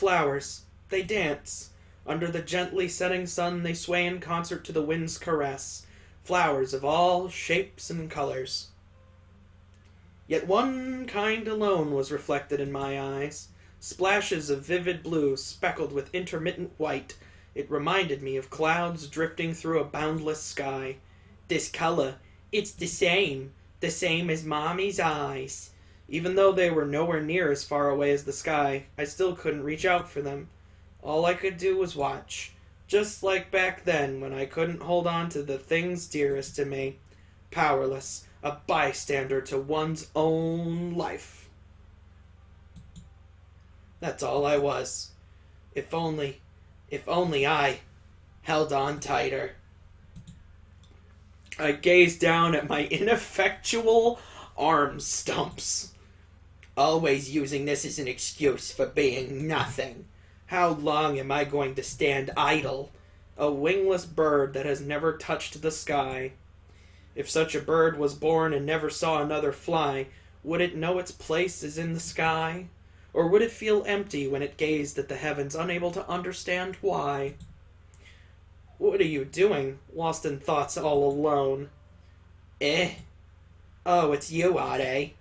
flowers. They dance. Under the gently setting sun, they sway in concert to the wind's caress. Flowers of all shapes and colors. Yet one kind alone was reflected in my eyes. Splashes of vivid blue, speckled with intermittent white. It reminded me of clouds drifting through a boundless sky. This color, it's the same as Mommy's eyes. Even though they were nowhere near as far away as the sky, I still couldn't reach out for them. All I could do was watch, just like back then when I couldn't hold on to the things dearest to me. Powerless, a bystander to one's own life. That's all I was. If only I held on tighter. I gazed down at my ineffectual arm stumps. Always using this as an excuse for being nothing. How long am I going to stand idle? A wingless bird that has never touched the sky. If such a bird was born and never saw another fly, would it know its place is in the sky? Or would it feel empty when it gazed at the heavens, unable to understand why? What are you doing, lost in thoughts all alone? Oh, it's you, Ade.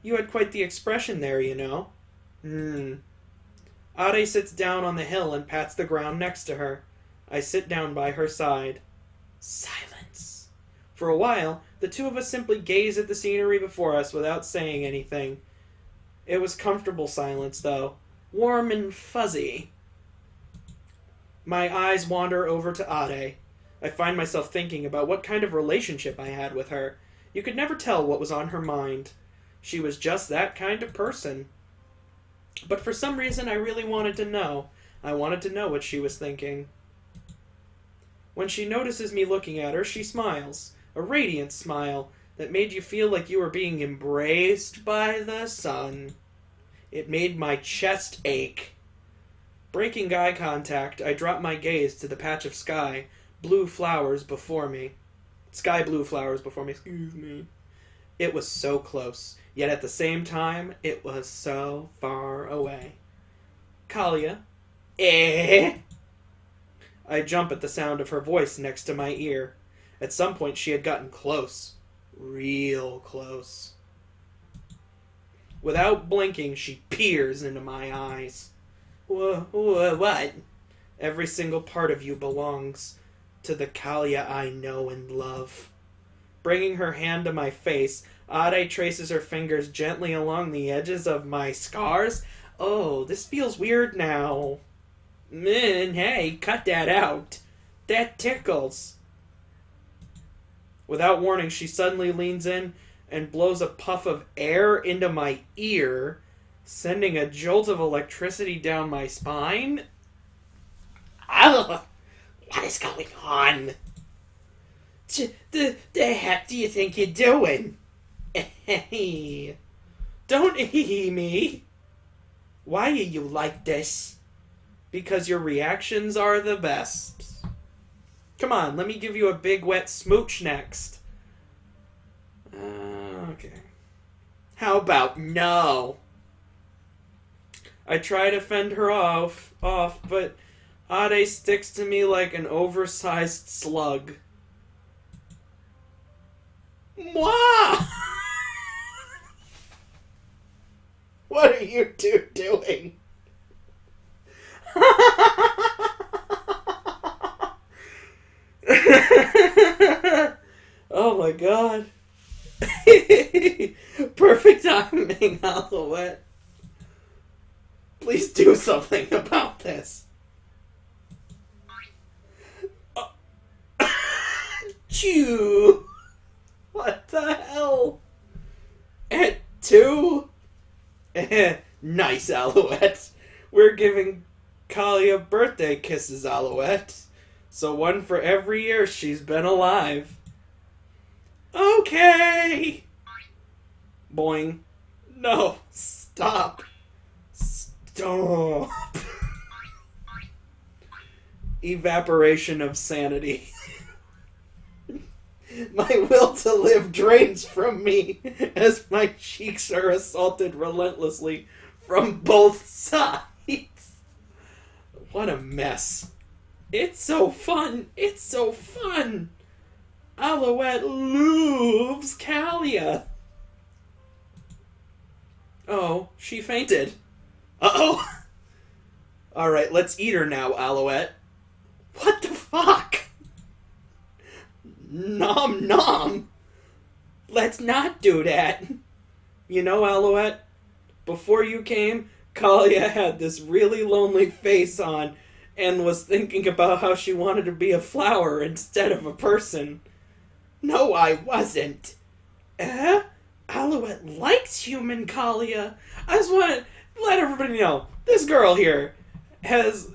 You had quite the expression there, you know. Ade sits down on the hill and pats the ground next to her. I sit down by her side. Silence. For a while, the two of us simply gaze at the scenery before us without saying anything. It was comfortable silence, though. Warm and fuzzy. My eyes wander over to Ade. I find myself thinking about what kind of relationship I had with her. You could never tell what was on her mind. She was just that kind of person. But for some reason I really wanted to know. I wanted to know what she was thinking. When she notices me looking at her, she smiles. A radiant smile that made you feel like you were being embraced by the sun. It made my chest ache. Breaking eye contact, I drop my gaze to the patch of sky blue flowers before me. Sky blue flowers before me, excuse me. It was so close, yet at the same time, it was so far away. Kalia. I jump at the sound of her voice next to my ear. At some point she had gotten close. Real close. Without blinking, she peers into my eyes. What? Every single part of you belongs to the Kalia I know and love. Bringing her hand to my face, Ade traces her fingers gently along the edges of my scars. Oh, this feels weird now. Hey, cut that out. That tickles. Without warning, she suddenly leans in and blows a puff of air into my ear, sending a jolt of electricity down my spine. Oh, what is going on? The heck do you think you're doing? Hey, don't me. Why are you like this? Because your reactions are the best. Come on, let me give you a big wet smooch next. Okay. How about no? I try to fend her off, but Ade sticks to me like an oversized slug. Moi! What are you two doing? Oh my god. Perfect timing, Alouette. Please do something about this. Chew. What the hell? At 2? Nice, Alouette. We're giving Kalia birthday kisses, Alouette. So one for every year she's been alive. Okay. Boing. No. Stop. Stop. Evaporation of sanity. My will to live drains from me as my cheeks are assaulted relentlessly from both sides. What a mess. It's so fun. It's so fun. Alouette loves Kalia. Oh, she fainted. Uh-oh. Alright, let's eat her now, Alouette. What the fuck? Nom nom. Let's not do that. You know, Alouette, before you came, Kalia had this really lonely face on and was thinking about how she wanted to be a flower instead of a person. No, I wasn't. Alouette likes human Kalia. I just want to let everybody know, this girl here has...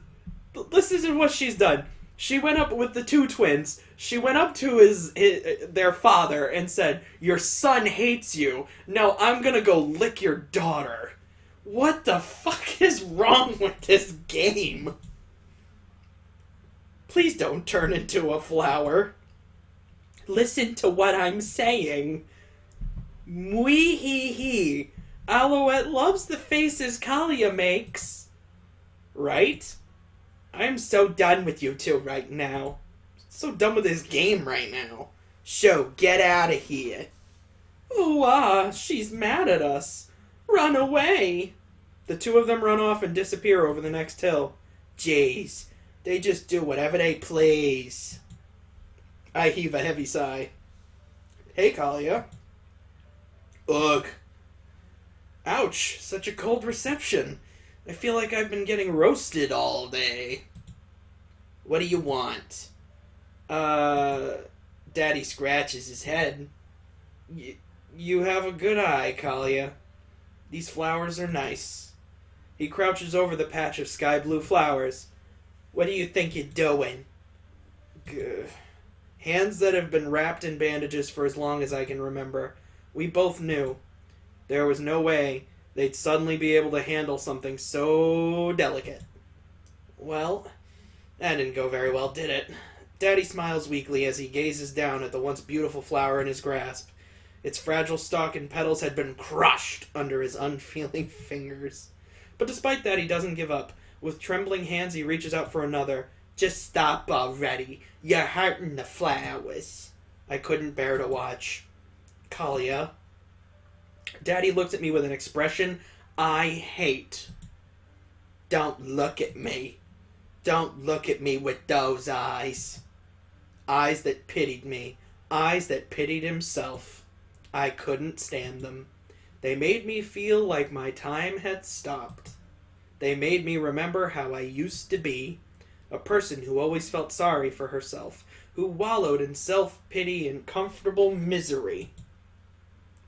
This isn't what she's done. She went up with the two twins. She went up to their father and said, "Your son hates you. Now I'm gonna go lick your daughter." What the fuck is wrong with this game? Please don't turn into a flower. Listen to what I'm saying. Wee hee hee. Alouette loves the faces Kalia makes. Right? I'm so done with you two right now. So done with this game right now. So, get out of here. Ooh, she's mad at us. Run away. The two of them run off and disappear over the next hill. Jeez, they just do whatever they please. I heave a heavy sigh. Hey, Kalia. Ugh. Ouch, such a cold reception. I feel like I've been getting roasted all day. What do you want? Daddy scratches his head. You have a good eye, Kalia. These flowers are nice. He crouches over the patch of sky blue flowers. What do you think you're doing? Gah. Hands that have been wrapped in bandages for as long as I can remember. We both knew. There was no way they'd suddenly be able to handle something so delicate. Well, that didn't go very well, did it? Daddy smiles weakly as he gazes down at the once beautiful flower in his grasp. Its fragile stalk and petals had been crushed under his unfeeling fingers. But despite that, he doesn't give up. With trembling hands, he reaches out for another. Just stop already. You're hurting the flowers. I couldn't bear to watch. Kalia. Daddy looked at me with an expression I hate. Don't look at me. Don't look at me with those eyes. Eyes that pitied me. Eyes that pitied himself. I couldn't stand them. They made me feel like my time had stopped. They made me remember how I used to be. A person who always felt sorry for herself. Who wallowed in self-pity and comfortable misery.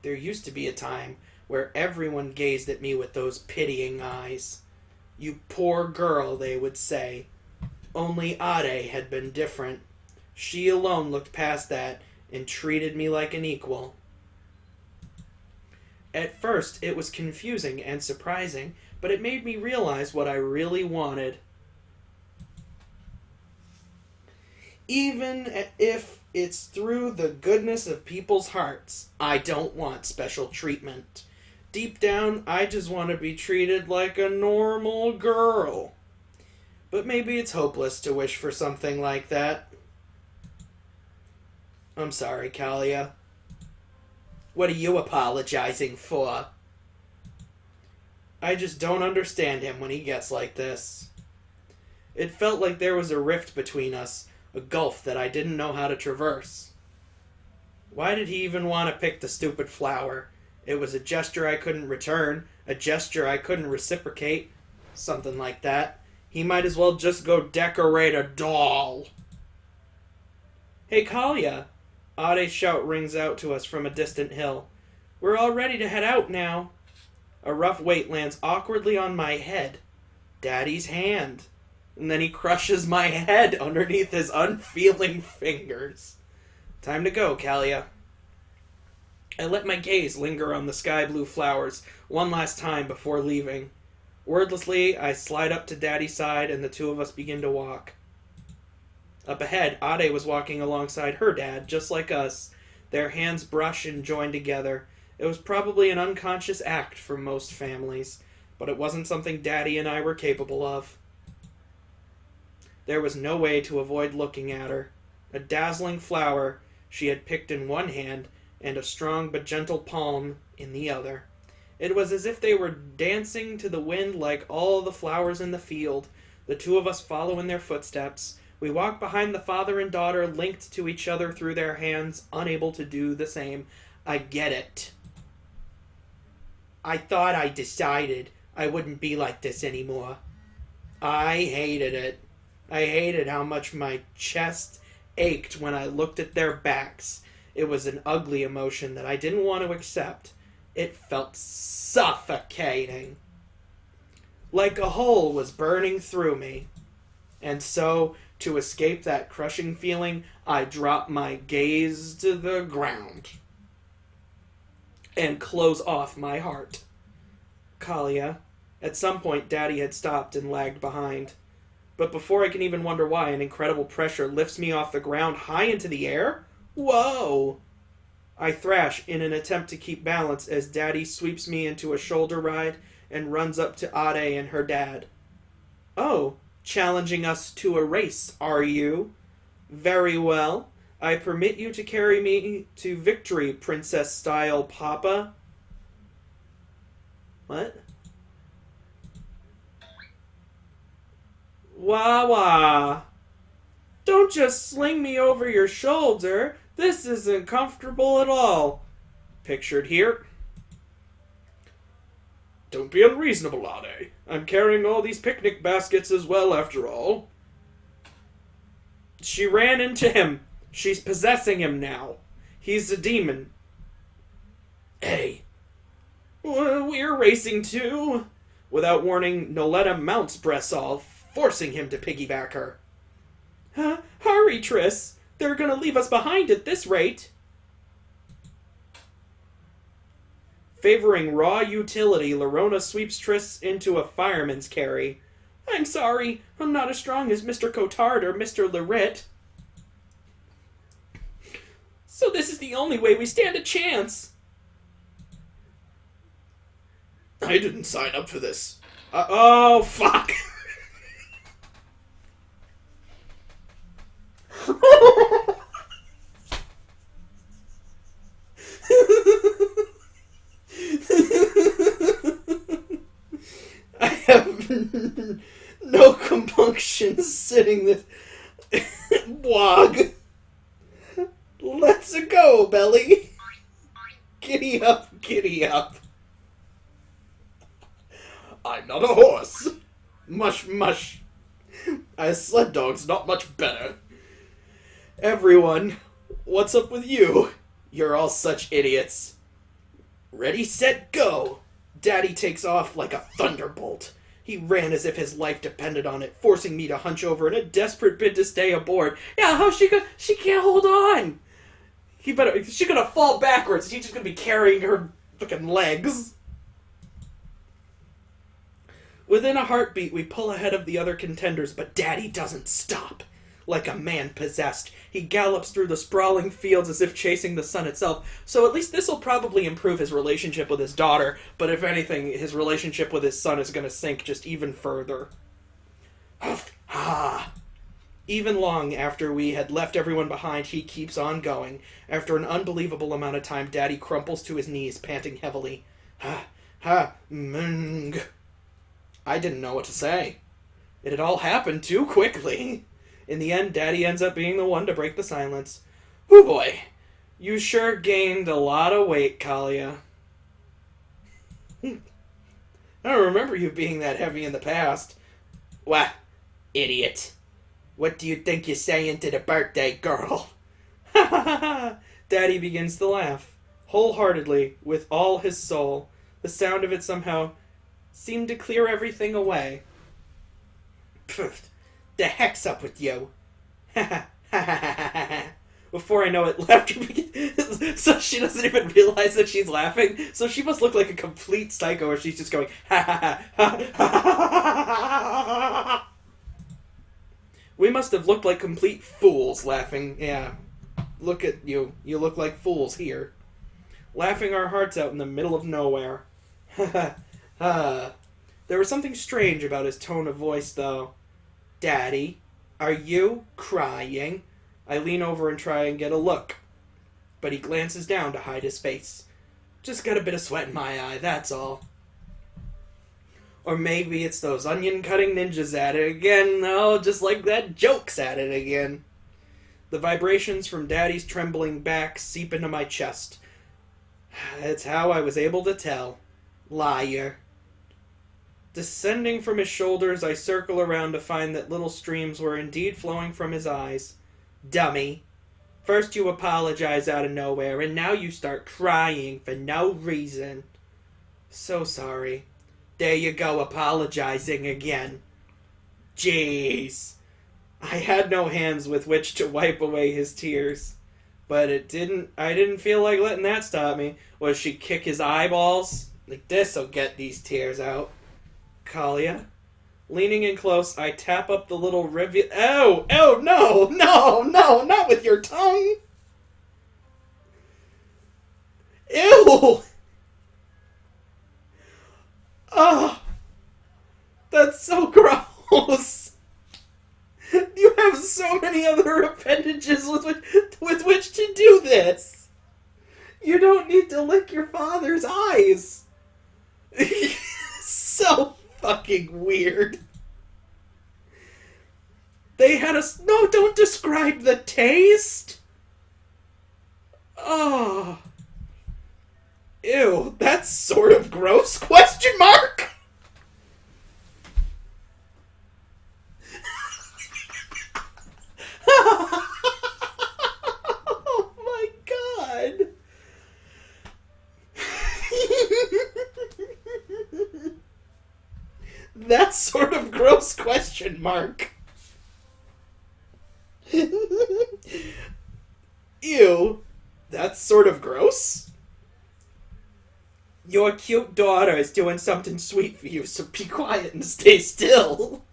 There used to be a time where everyone gazed at me with those pitying eyes. You poor girl, they would say. Only Ade had been different. She alone looked past that and treated me like an equal. At first, it was confusing and surprising, but it made me realize what I really wanted. Even if it's through the goodness of people's hearts, I don't want special treatment. Deep down, I just want to be treated like a normal girl. But maybe it's hopeless to wish for something like that. I'm sorry, Kalia. What are you apologizing for? I just don't understand him when he gets like this. It felt like there was a rift between us, a gulf that I didn't know how to traverse. Why did he even want to pick the stupid flower? It was a gesture I couldn't return, a gesture I couldn't reciprocate, something like that. He might as well just go decorate a doll. Hey, Kalia! Ade's shout rings out to us from a distant hill. We're all ready to head out now. A rough weight lands awkwardly on my head. Daddy's hand. And then he crushes my head underneath his unfeeling fingers. Time to go, Kalia. I let my gaze linger on the sky blue flowers one last time before leaving. Wordlessly, I slide up to Daddy's side and the two of us begin to walk. Up ahead, Ade was walking alongside her dad, just like us. Their hands brush and join together. It was probably an unconscious act for most families, but it wasn't something Daddy and I were capable of. There was no way to avoid looking at her. A dazzling flower she had picked in one hand, and a strong but gentle palm in the other. It was as if they were dancing to the wind like all the flowers in the field, the two of us follow in their footsteps. We walk behind the father and daughter, linked to each other through their hands, unable to do the same. I get it. I thought I decided I wouldn't be like this anymore. I hated it. I hated how much my chest ached when I looked at their backs. It was an ugly emotion that I didn't want to accept. It felt suffocating. Like a hole was burning through me. And so, to escape that crushing feeling, I dropped my gaze to the ground and close off my heart. Kalia. At some point, Daddy had stopped and lagged behind. But before I can even wonder why, an incredible pressure lifts me off the ground high into the air. Whoa! I thrash in an attempt to keep balance as Daddy sweeps me into a shoulder ride and runs up to Ade and her dad. Oh, challenging us to a race, are you? Very well. I permit you to carry me to victory, princess-style papa. What? Wah wah. Don't just sling me over your shoulder. This isn't comfortable at all. Pictured here. Don't be unreasonable, Ade. I'm carrying all these picnic baskets as well, after all. She ran into him. She's possessing him now. He's a demon. Hey. We're racing too. Without warning, Noletta mounts Bressol, forcing him to piggyback her. Hurry, Triss. They're gonna leave us behind at this rate. Favoring raw utility, Lerona sweeps Triss into a fireman's carry. I'm sorry, I'm not as strong as Mr. Cotard or Mr. Lerit. So this is the only way we stand a chance. I didn't sign up for this. Oh, fuck. I have no compunctions sitting this wog. Let's go, Belly. Giddy up, giddy up. I'm not a horse. Mush, mush. A sled dog's not much better. Everyone, what's up with you? You're all such idiots. Ready, set, go. Daddy takes off like a thunderbolt. He ran as if his life depended on it, forcing me to hunch over in a desperate bid to stay aboard. Yeah, how's she gonna... She can't hold on. She's gonna fall backwards. He's just gonna be carrying her fucking legs. Within a heartbeat, we pull ahead of the other contenders, but Daddy doesn't stop. Like a man possessed, he gallops through the sprawling fields as if chasing the sun itself, so at least this'll probably improve his relationship with his daughter, but if anything, his relationship with his son is gonna sink just even further. Even long after we had left everyone behind, he keeps on going. After an unbelievable amount of time, Daddy crumples to his knees, panting heavily. Mung. I didn't know what to say. It had all happened too quickly. In the end, Daddy ends up being the one to break the silence. Woo boy, you sure gained a lot of weight, Kalia. I don't remember you being that heavy in the past. Wah, idiot. What do you think you're saying to the birthday girl? Ha ha ha ha! Daddy begins to laugh, wholeheartedly, with all his soul. The sound of it somehow seemed to clear everything away. Pfft. The heck's up with you? Before I know it, laughter begins. So she doesn't even realize that she's laughing. So she must look like a complete psycho, or she's just going We must have looked like complete fools laughing. Yeah, look at you. You look like fools here, laughing our hearts out in the middle of nowhere. There was something strange about his tone of voice, though. Daddy, Are you crying? I lean over and try and get a look, but he glances down to hide his face. Just got a bit of sweat in my eye, that's all. Or maybe it's those onion-cutting ninjas at it again. Oh, just like that joke's at it again. The vibrations from Daddy's trembling back seep into my chest. That's how I was able to tell. Liar. Descending from his shoulders, I circle around to find that little streams were indeed flowing from his eyes. Dummy. First you apologize out of nowhere, and now you start crying for no reason. So sorry. There you go, apologizing again. Jeez. I had no hands with which to wipe away his tears. But I didn't feel like letting that stop me. Was she kick his eyeballs? Like, this'll get these tears out. Kalia? Leaning in close, I tap up the little rivulet. Oh, no, not with your tongue. Ew! Oh, that's so gross. You have so many other appendages with which to do this. You don't need to lick your father's eyes. So fucking weird. They had a... No, don't describe the taste. Oh. Ew, that's sort of gross? Question mark? Oh my god. That's sort of gross? Question mark. Ew, that's sort of gross? Your cute daughter is doing something sweet for you, so be quiet and stay still.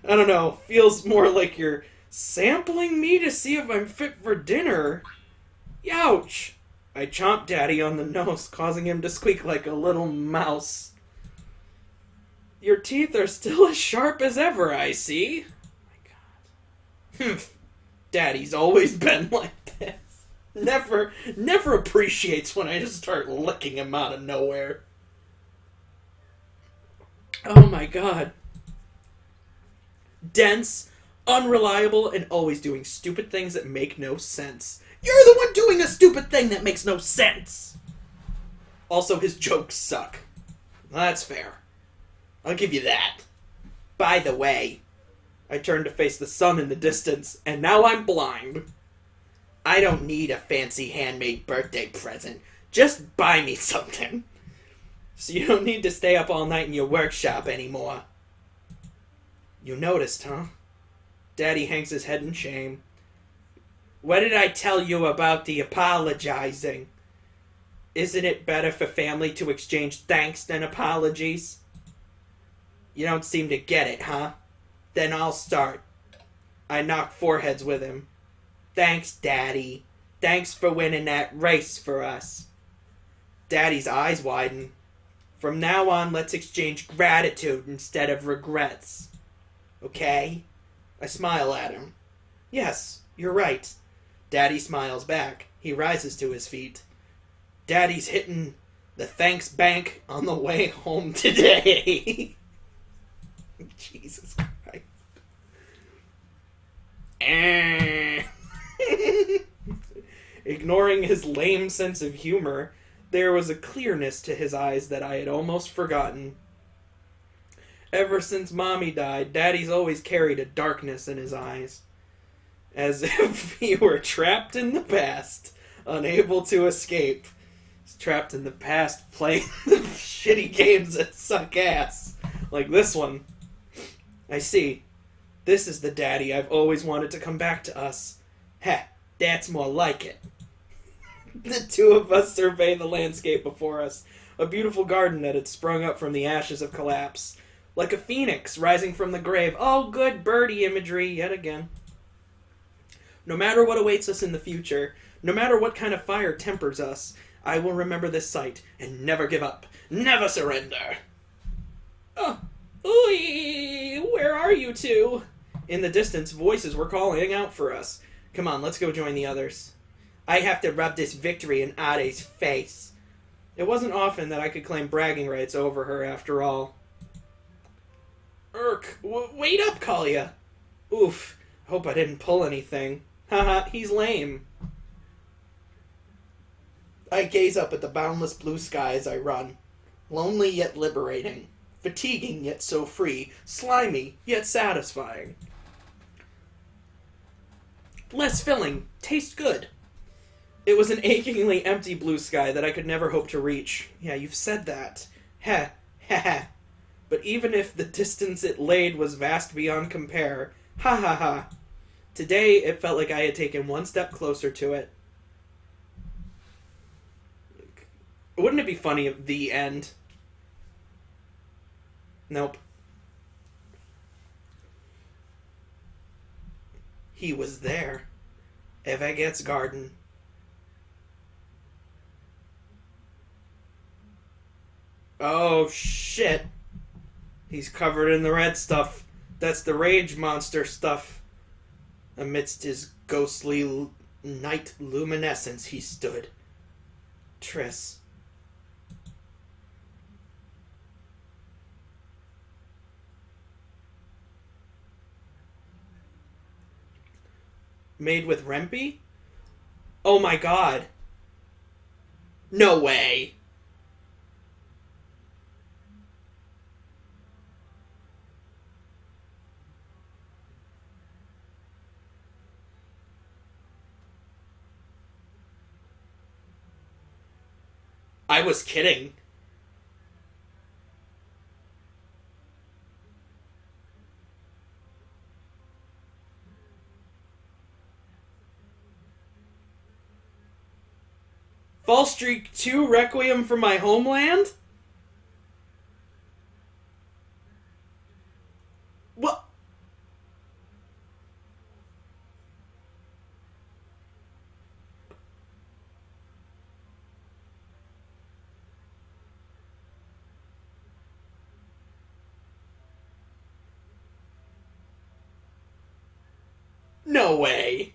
I don't know, feels more like you're sampling me to see if I'm fit for dinner. Youch! I chomped Daddy on the nose, causing him to squeak like a little mouse. Your teeth are still as sharp as ever, I see. Oh my god. Daddy's always been like this. Never appreciates when I just start licking him out of nowhere. Oh my god. Dense, unreliable, and always doing stupid things that make no sense. You're the one doing a stupid thing that makes no sense! Also, his jokes suck. That's fair. I'll give you that. By the way, I turned to face the sun in the distance, and now I'm blind. I don't need a fancy handmade birthday present. Just buy me something. So you don't need to stay up all night in your workshop anymore. You noticed, huh? Daddy hangs his head in shame. What did I tell you about the apologizing? Isn't it better for family to exchange thanks than apologies? You don't seem to get it, huh? Then I'll start. I knock foreheads with him. Thanks, Daddy. Thanks for winning that race for us. Daddy's eyes widen. From now on, let's exchange gratitude instead of regrets. Okay? I smile at him. Yes, you're right. Daddy smiles back. He rises to his feet. Daddy's hitting the thanks bank on the way home today. Jesus Christ. Ignoring his lame sense of humor, there was a clearness to his eyes that I had almost forgotten. Ever since Mommy died, Daddy's always carried a darkness in his eyes. As if he were trapped in the past, unable to escape. He's trapped in the past playing shitty games that suck ass. Like this one. I see. This is the Daddy I've always wanted to come back to us. Heh, that's more like it. The two of us survey the landscape before us. A beautiful garden that had sprung up from the ashes of collapse. Like a phoenix rising from the grave. Oh, good birdie imagery yet again. No matter what awaits us in the future, no matter what kind of fire tempers us, I will remember this sight and never give up. Never surrender. Oh, ooh, where are you two? In the distance, voices were calling out for us. Come on, let's go join the others. I have to rub this victory in Ade's face. It wasn't often that I could claim bragging rights over her, after all. Wait up, Kalia! Oof, hope I didn't pull anything. Haha, he's lame. I gaze up at the boundless blue sky as I run. Lonely yet liberating. Fatiguing yet so free. Slimy yet satisfying. Less filling. Tastes good. It was an achingly empty blue sky that I could never hope to reach. Yeah, you've said that. Heh, heh, heh. But even if the distance it laid was vast beyond compare, ha ha ha. Today, it felt like I had taken one step closer to it. Wouldn't it be funny if the end? Nope. He was there. Evaget's garden. Oh, shit. He's covered in the red stuff. That's the rage monster stuff. Amidst his ghostly night luminescence he stood. Triss. Made with Rempe? Oh my god. No way. I was kidding. Fallstreak 2 Requiem for My Homeland? What? No way.